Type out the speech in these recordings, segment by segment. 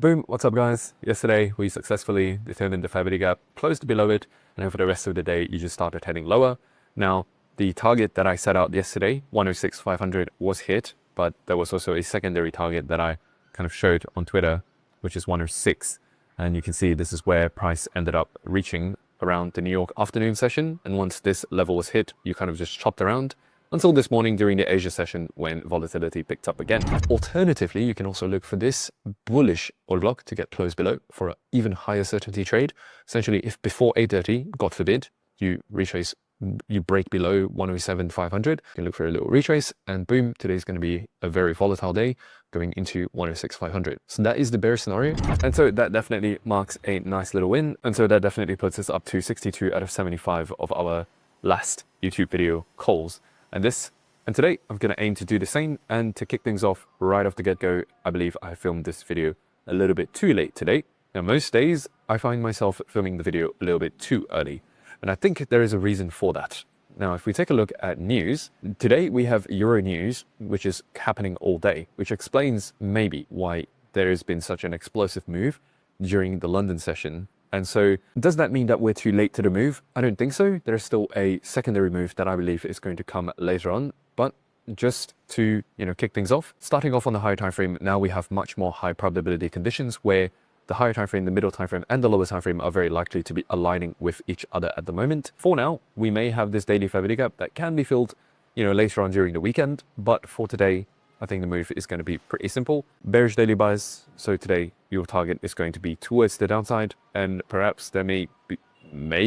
Boom, what's up guys? Yesterday we successfully determined the fair value gap, closed below it, and then for the rest of the day you just started heading lower. Now, the target that I set out yesterday, 106,500, was hit, but there was also a secondary target that I kind of showed on Twitter, which is 106. And you can see this is where price ended up reaching around the New York afternoon session. And once this level was hit, you kind of just chopped around until this morning during the Asia session when volatility picked up again. Alternatively, you can also look for this bullish order block to get closed below for an even higher certainty trade. Essentially, if before 8:30, God forbid, you retrace, you break below 107,500, you can look for a little retrace, and boom, today's going to be a very volatile day going into 106,500. So that is the bear scenario. And so that definitely marks a nice little win. And so that definitely puts us up to 62 out of 75 of our last YouTube video calls. And today I'm going to aim to do the same. And to kick things off right off the get-go, I believe I filmed this video a little bit too late today. Now, most days I find myself filming the video a little bit too early. And I think there is a reason for that. Now, if we take a look at news, today we have Euro news, which is happening all day, which explains maybe why there has been such an explosive move during the London session. And so does that mean that we're too late to the move? I don't think so. There's still a secondary move that I believe is going to come later on. But just to, kick things off, starting off on the higher time frame, now we have much more high probability conditions where the higher time frame, the middle time frame, and the lower time frame are very likely to be aligning with each other at the moment. For now, we may have this daily fair value gap that can be filled, later on during the weekend. But for today, I think the move is going to be pretty simple. Bearish daily buys. So today, your target is going to be towards the downside, and perhaps there may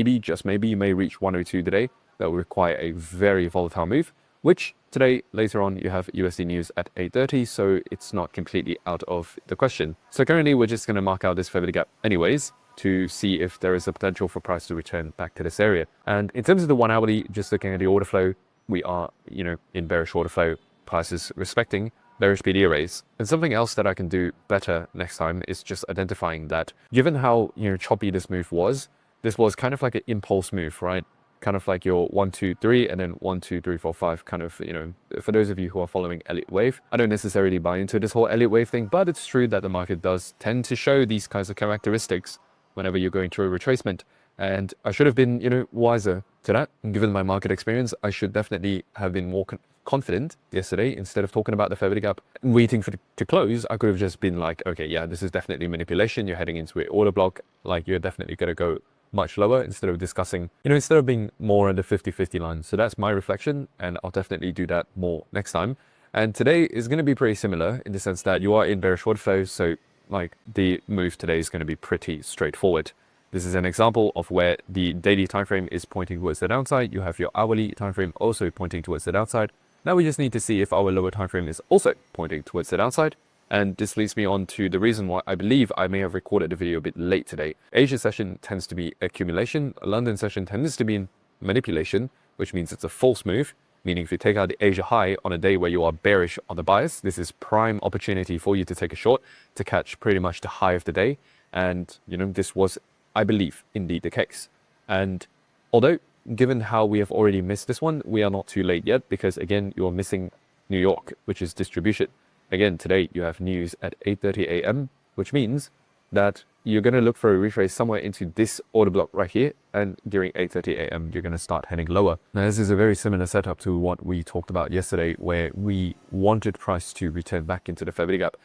be, just maybe, you may reach 102 today. That will require a very volatile move, which today, later on, you have USD news at 8:30, so it's not completely out of the question. So currently, we're just going to mark out this fair value gap anyways to see if there is a potential for price to return back to this area. And in terms of the 1 hourly, just looking at the order flow, we are, in bearish order flow, prices respecting bearish PD arrays. And something else that I can do better next time is just identifying that given how, choppy this move was, this was kind of like an impulse move, right? Kind of like your 1, 2, 3, and then 1, 2, 3, 4, 5 kind of, for those of you who are following Elliott Wave, I don't necessarily buy into this whole Elliott Wave thing, but it's true that the market does tend to show these kinds of characteristics whenever you're going through a retracement. And I should have been, wiser to that. And given my market experience, I should definitely have been more confident yesterday. Instead of talking about the fair value gap and waiting for it to close, I could have just been like, okay, yeah, this is definitely manipulation. You're heading into an order block. Like, you're definitely going to go much lower, instead of discussing, instead of being more on the 50-50 line. So that's my reflection, and I'll definitely do that more next time. And today is going to be pretty similar in the sense that you are in bearish order flow. So like the move today is going to be pretty straightforward. This is an example of where the daily time frame is pointing towards the downside. You have your hourly time frame also pointing towards the downside. Now we just need to see if our lower time frame is also pointing towards the downside. And this leads me on to the reason why I believe I may have recorded the video a bit late today. Asia session tends to be accumulation. London session tends to be manipulation, which means it's a false move. Meaning if you take out the Asia high on a day where you are bearish on the bias, this is prime opportunity for you to take a short to catch pretty much the high of the day. And, this was, I believe, indeed the case. And although, given how we have already missed this one, we are not too late yet because, again, you're missing New York, which is distribution. Again, today you have news at 8:30 a.m., which means that you're going to look for a retrace somewhere into this order block right here. And during 8:30 a.m., you're going to start heading lower. Now, this is a very similar setup to what we talked about yesterday, where we wanted price to return back into the fair value gap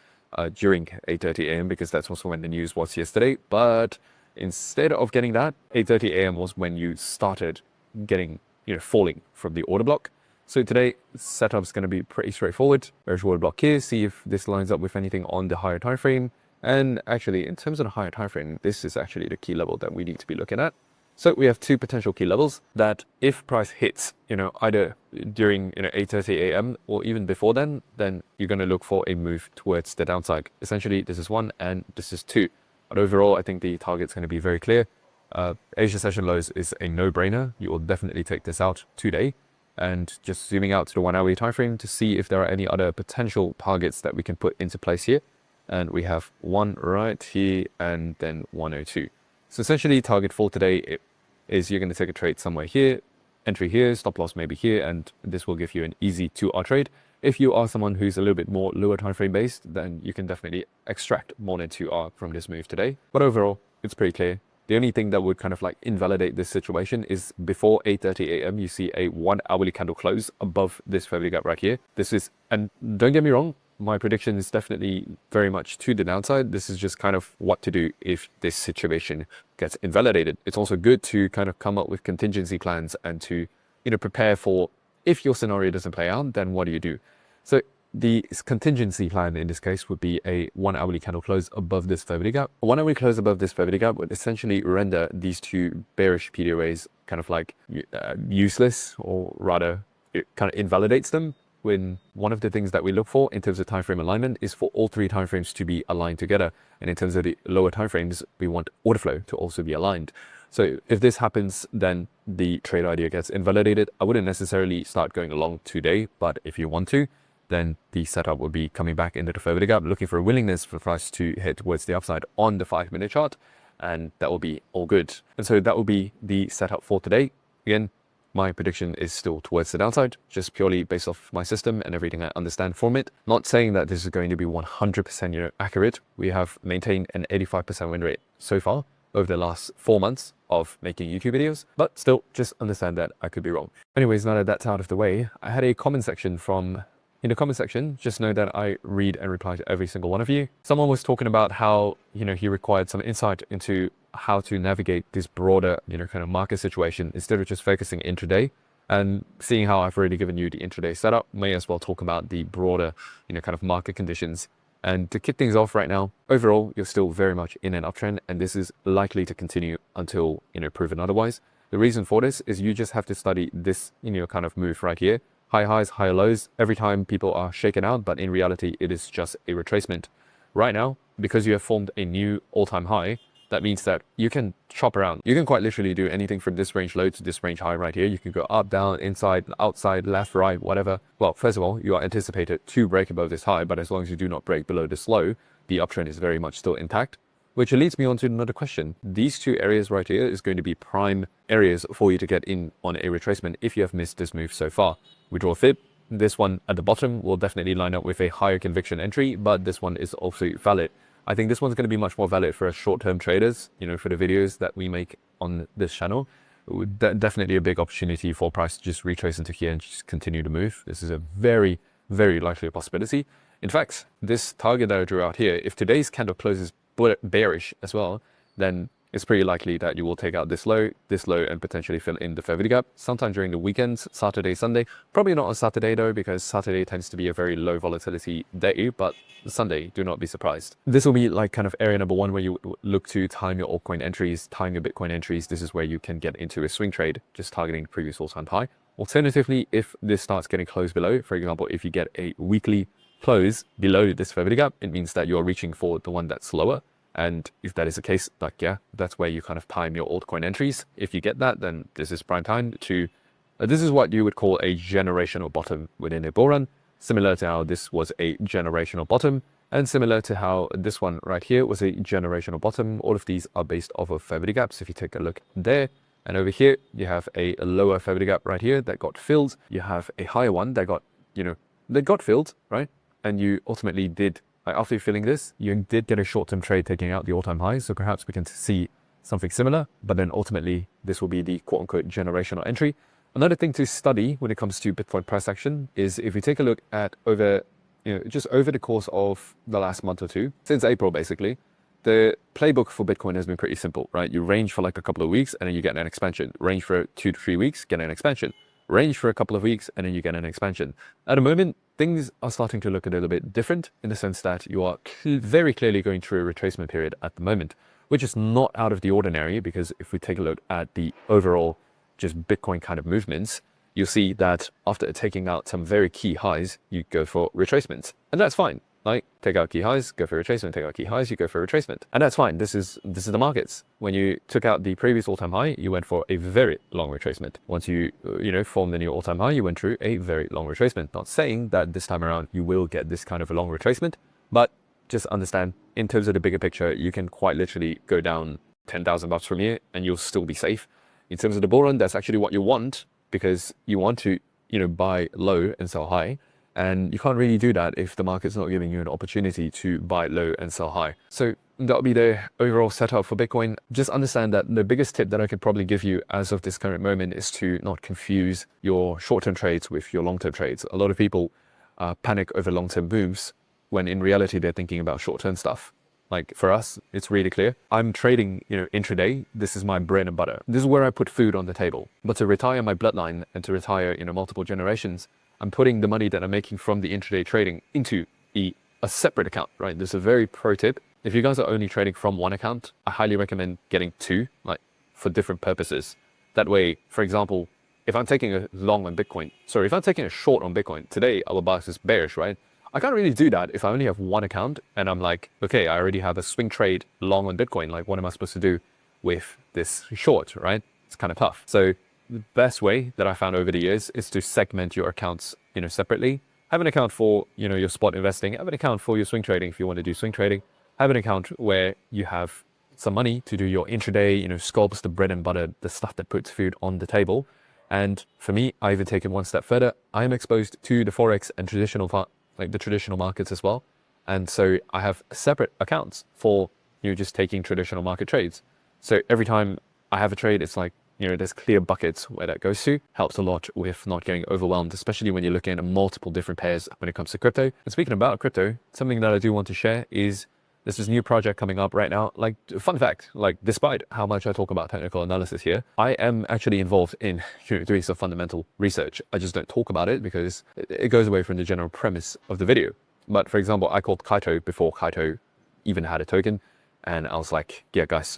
during 8:30 a.m., because that's also when the news was yesterday. But instead of getting that, 8:30 a.m. was when you started getting, falling from the order block. So today, setup is going to be pretty straightforward. Bearish order block here, see if this lines up with anything on the higher time frame. And actually, in terms of the higher time frame, this is actually the key level that we need to be looking at. So we have two potential key levels that if price hits, either during 8:30 a.m. or even before then you're going to look for a move towards the downside. Essentially, this is 1 and this is 2. But overall, I think the target's going to be very clear. Asia session lows is a no-brainer. You will definitely take this out today. And just zooming out to the 1 hourly time frame to see if there are any other potential targets that we can put into place here. And we have one right here and then 102. So essentially, target for today is you're going to take a trade somewhere here, entry here, stop loss maybe here, and this will give you an easy 2R trade. If you are someone who's a little bit more lower time frame based, then you can definitely extract more than 2R from this move today. But overall, it's pretty clear. The only thing that would kind of like invalidate this situation is before 8:30 a.m. you see a 1 hourly candle close above this fair value gap right here. This is, and don't get me wrong, my prediction is definitely very much to the downside. This is just kind of what to do if this situation gets invalidated. It's also good to kind of come up with contingency plans and to, prepare for if your scenario doesn't play out, then what do you do? So the contingency plan in this case would be a 1 hourly candle close above this fair value gap. A 1 hourly close above this fair value gap would essentially render these two bearish PDOAs kind of like useless, or rather it kind of invalidates them. When one of the things that we look for in terms of time frame alignment is for all three time frames to be aligned together. And in terms of the lower time frames, we want order flow to also be aligned. So if this happens, then the trade idea gets invalidated. I wouldn't necessarily start going along today, but if you want to, then the setup would be coming back into the fair value gap, looking for a willingness for price to head towards the upside on the 5-minute chart, and that will be all good. And so that will be the setup for today. Again, my prediction is still towards the downside, just purely based off my system and everything I understand from it. Not saying that this is going to be 100% accurate. We have maintained an 85% win rate so far over the last 4 months of making YouTube videos, but still just understand that I could be wrong. Anyways, now that that's out of the way, I had a comment section from, in the comment section, just know that I read and reply to every single one of you. Someone was talking about how, he required some insight into how to navigate this broader, kind of market situation instead of just focusing intraday. And seeing how I've already given you the intraday setup, may as well talk about the broader, kind of market conditions. And to kick things off right now, overall, you're still very much in an uptrend, and this is likely to continue until, proven otherwise. The reason for this is you just have to study this, kind of move right here. High highs, high lows, every time people are shaken out, but in reality, it is just a retracement. Right now, because you have formed a new all-time high, that means that you can chop around. You can quite literally do anything from this range low to this range high right here. You can go up, down, inside, outside, left, right, whatever. Well, first of all, you are anticipated to break above this high, but as long as you do not break below this low, the uptrend is very much still intact. Which leads me on to another question. These two areas right here is going to be prime areas for you to get in on a retracement if you have missed this move so far. We draw a fib. This one at the bottom will definitely line up with a higher conviction entry, but this one is also valid. I think this one's going to be much more valid for short-term traders, for the videos that we make on this channel. Definitely a big opportunity for price to just retrace into here and just continue to move. This is a very, very likely possibility. In fact, this target that I drew out here, if today's candle closes bearish as well, then it's pretty likely that you will take out this low, and potentially fill in the fair value gap sometime during the weekends, Saturday, Sunday. Probably not on Saturday though, because Saturday tends to be a very low volatility day, but Sunday, do not be surprised. This will be like kind of area number one where you look to time your altcoin entries, time your Bitcoin entries. This is where you can get into a swing trade, just targeting the previous all-time high. Alternatively, if this starts getting closed below, for example, if you get a weekly close below this fair value gap, it means that you're reaching for the one that's lower. And if that is the case, that's where you kind of time your altcoin entries. If you get that, then this is prime time to, this is what you would call a generational bottom within a bull run, similar to how this was a generational bottom, and similar to how this one right here was a generational bottom. All of these are based off of fair value gaps. If you take a look there, and over here, you have a lower fair value gap right here that got filled. You have a higher one that got, that got filled, right? And you ultimately did, after filling this, you did get a short-term trade taking out the all-time highs. So perhaps we can see something similar, but then ultimately this will be the quote-unquote generational entry. Another thing to study when it comes to Bitcoin price action is if you take a look at just over the course of the last month or two, since April basically, the playbook for Bitcoin has been pretty simple, right? You range for like a couple of weeks and then you get an expansion. Range for 2 to 3 weeks, get an expansion. Range for a couple of weeks and then you get an expansion. At the moment, things are starting to look a little bit different in the sense that you are very clearly going through a retracement period at the moment, which is not out of the ordinary, because if we take a look at the overall just Bitcoin kind of movements, you'll see that after taking out some very key highs, you go for retracements, and that's fine. Like, take out key highs, go for retracement, take out key highs, you go for retracement. And that's fine. This is the markets. When you took out the previous all-time high, you went for a very long retracement. Once you, formed the new all-time high, you went through a very long retracement. Not saying that this time around you will get this kind of a long retracement, but just understand, in terms of the bigger picture, you can quite literally go down 10,000 bucks from here and you'll still be safe. In terms of the bull run, that's actually what you want, because you want to, buy low and sell high. And you can't really do that if the market's not giving you an opportunity to buy low and sell high. So that'll be the overall setup for Bitcoin. Just understand that the biggest tip that I could probably give you as of this current moment is to not confuse your short-term trades with your long-term trades. A lot of people panic over long-term moves when in reality they're thinking about short-term stuff. Like for us, it's really clear. I'm trading, intraday. This is my bread and butter. This is where I put food on the table. But to retire my bloodline and to retire, multiple generations, I'm putting the money that I'm making from the intraday trading into a separate account, right? There's a very pro tip. If you guys are only trading from one account, I highly recommend getting two, like for different purposes. That way, for example, if I'm taking a if I'm taking a short on Bitcoin, today our box is bearish, right? I can't really do that if I only have one account and I'm like, okay, I already have a swing trade long on Bitcoin. Like, what am I supposed to do with this short, right? It's kind of tough. So the best way that I found over the years is to segment your accounts, separately. Have an account for, your spot investing. Have an account for your swing trading if you want to do swing trading. Have an account where you have some money to do your intraday, scalps, the bread and butter, the stuff that puts food on the table. And for me, I even take it one step further. I am exposed to the Forex and the traditional markets as well. And so I have separate accounts for, just taking traditional market trades. So every time I have a trade, it's like, there's clear buckets where that goes to. Helps a lot with not getting overwhelmed, especially when you're looking at multiple different pairs when it comes to crypto. And speaking about crypto, something that I do want to share is there's this new project coming up right now. Like, fun fact, like despite how much I talk about technical analysis here, I am actually involved in doing some fundamental research. I just don't talk about it because it goes away from the general premise of the video. But for example, I called Kaito before Kaito even had a token. And I was like, yeah, guys,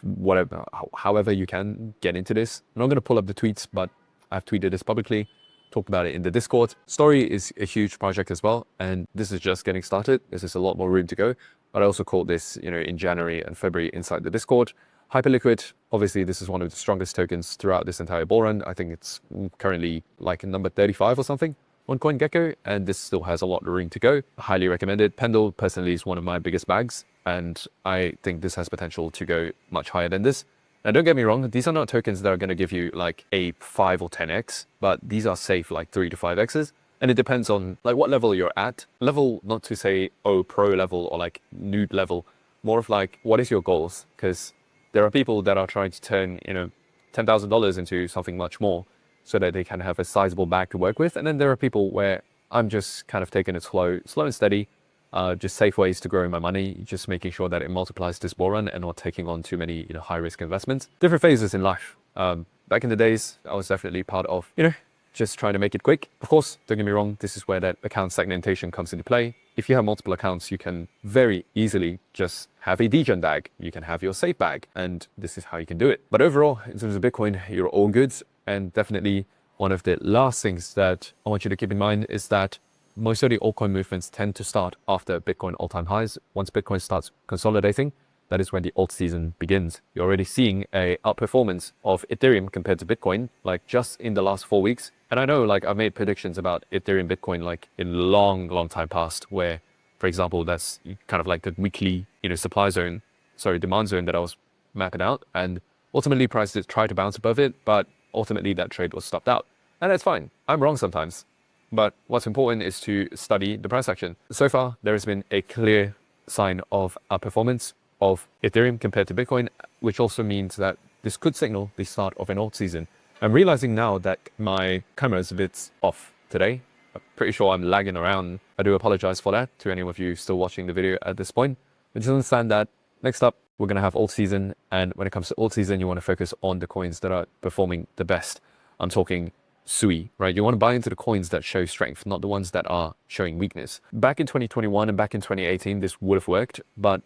whatever, however you can get into this. I'm not going to pull up the tweets, but I've tweeted this publicly, talked about it in the Discord. Story is a huge project as well. And this is just getting started. This is a lot more room to go. But I also called this, in January and February inside the Discord. Hyperliquid, obviously, this is one of the strongest tokens throughout this entire bull run. I think it's currently like number 35 or something on CoinGecko, and this still has a lot of room to go. Highly recommended. Pendle, personally, is one of my biggest bags, and I think this has potential to go much higher than this. Now, don't get me wrong, these are not tokens that are going to give you like a 5 or 10x, but these are safe like 3 to 5x's. And it depends on like what level you're at. Level, not to say, pro level or like nude level, more of like, what is your goals? Because there are people that are trying to turn, $10,000 into something much more so that they can have a sizable bag to work with. And then there are people where I'm just kind of taking it slow and steady, just safe ways to grow my money, just making sure that it multiplies this bull run and not taking on too many, high risk investments. Different phases in life. Back in the days, I was definitely part of, just trying to make it quick. Of course, don't get me wrong, this is where that account segmentation comes into play. If you have multiple accounts, you can very easily just have a degen bag. You can have your safe bag, and this is how you can do it. But overall, in terms of Bitcoin, you're all good. And definitely one of the last things that I want you to keep in mind is that most of the altcoin movements tend to start after Bitcoin all-time highs. Once Bitcoin starts consolidating, that is when the alt season begins. You're already seeing a outperformance of Ethereum compared to Bitcoin, like just in the last 4 weeks. And I know, like, I've made predictions about Ethereum, Bitcoin, like in long time past, where, for example, that's kind of like the weekly, demand zone that I was mapping out. And ultimately prices tried to bounce above it, but ultimately that trade was stopped out. And that's fine. I'm wrong sometimes. But what's important is to study the price action. So far, there has been a clear sign of outperformance of Ethereum compared to Bitcoin, which also means that this could signal the start of an alt season. I'm realizing now that my camera is a bit off today. I'm pretty sure I'm lagging around. I do apologize for that to any of you still watching the video at this point. But just understand that next up, we're going to have alt season. And when it comes to alt season, you want to focus on the coins that are performing the best. I'm talking SUI, right? You want to buy into the coins that show strength, not the ones that are showing weakness. Back in 2021 and back in 2018, this would have worked. But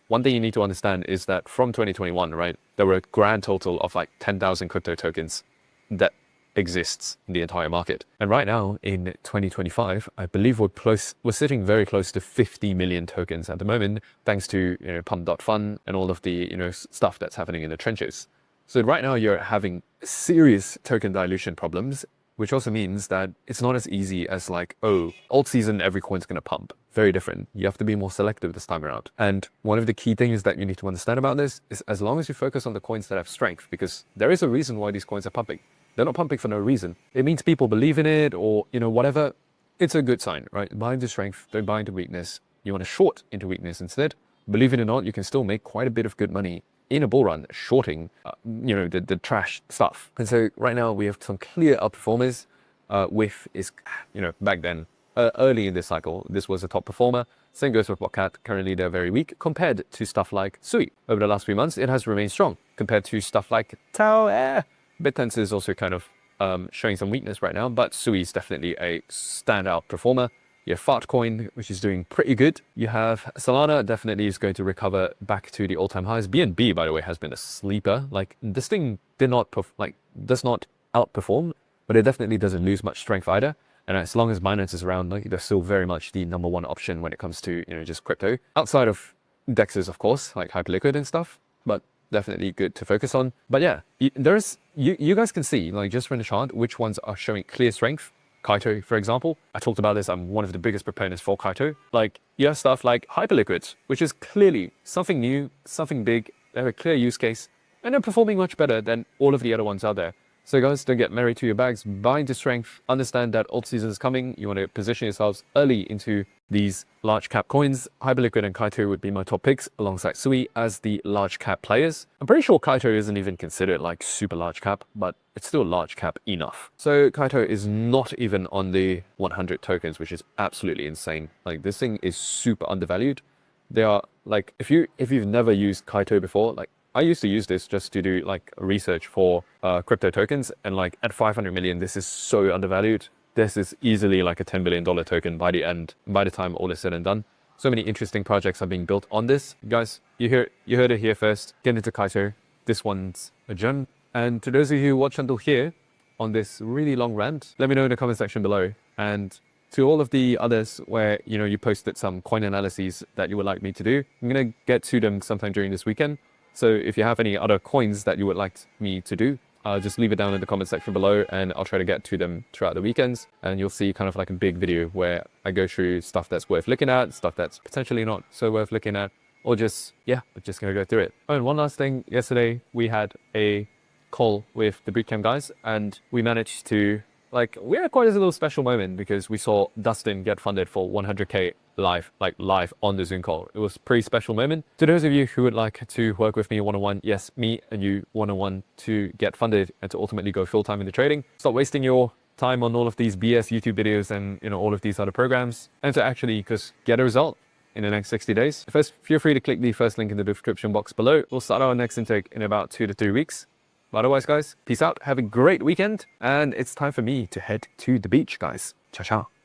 one thing you need to understand is that from 2021, right, there were a grand total of like 10,000 crypto tokens that exists in the entire market. And right now in 2025, I believe we're sitting very close to 50 million tokens at the moment, thanks to pump.fun and all of the stuff that's happening in the trenches. So right now you're having serious token dilution problems, which also means that it's not as easy as like, oh, alt season, every coin's going to pump. Very different. You have to be more selective this time around. And one of the key things that you need to understand about this is as long as you focus on the coins that have strength, because there is a reason why these coins are pumping. They're not pumping for no reason. It means people believe in it or, whatever. it's a good sign, right? Buy into strength, don't buy into weakness. You want to short into weakness instead. Believe it or not, you can still make quite a bit of good money in a bull run shorting, the trash stuff. And so right now we have some clear outperformers. With is, back then, early in this cycle, this was a top performer. Same goes with Botcat. Currently, they're very weak compared to stuff like Sui. Over the last few months, it has remained strong compared to stuff like Tao. BitTensor is also kind of showing some weakness right now, but Sui is definitely a standout performer. You have Fartcoin, which is doing pretty good. You have Solana, definitely is going to recover back to the all-time highs. BNB, by the way, has been a sleeper. Like, this thing does not outperform, but it definitely doesn't lose much strength either. And as long as Binance is around, like, they're still very much the #1 option when it comes to, just crypto. Outside of DEXs, of course, like Hyperliquid and stuff, but definitely good to focus on. But yeah, you guys can see, like, just from the chart, which ones are showing clear strength. Kaito, for example, I talked about this. I'm one of the biggest proponents for Kaito. Like, you have stuff like Hyperliquid, which is clearly something new, something big. They have a clear use case, and they're performing much better than all of the other ones out there. So guys, don't get married to your bags, buy into strength, understand that Altseason is coming. You want to position yourselves early into these large cap coins. Hyperliquid and Kaito would be my top picks alongside Sui as the large cap players. I'm pretty sure Kaito isn't even considered like super large cap, but it's still large cap enough. So Kaito is not even on the 100 tokens, which is absolutely insane. Like, this thing is super undervalued. They are like, if you've never used Kaito before, like, I used to use this just to do like research for crypto tokens, and like at 500 million, this is so undervalued. This is easily like a $10 billion token by the time all is said and done. So many interesting projects are being built on this. Guys, you heard it here first. Get into Kaito. This one's a gem. And to those of you who watch until here on this really long rant, let me know in the comment section below. And to all of the others where, you posted some coin analyses that you would like me to do, I'm going to get to them sometime during this weekend. So if you have any other coins that you would like me to do, just leave it down in the comment section below, and I'll try to get to them throughout the weekends. And you'll see kind of like a big video where I go through stuff that's worth looking at, stuff that's potentially not so worth looking at, or just, we're just going to go through it. Oh, and one last thing. Yesterday, we had a call with the bootcamp guys, and we managed to, we had quite a little special moment because we saw Dustin get funded for 100K live on the Zoom call. It was a pretty special moment. To those of you who would like to work with me one-on-one, yes, me and you one-on-one to get funded and to ultimately go full-time into trading. Stop wasting your time on all of these BS YouTube videos and, all of these other programs, and to actually just get a result in the next 60 days. First, feel free to click the first link in the description box below. We'll start our next intake in about 2 to 3 weeks. But otherwise, guys, peace out. Have a great weekend. And it's time for me to head to the beach, guys. Ciao, ciao.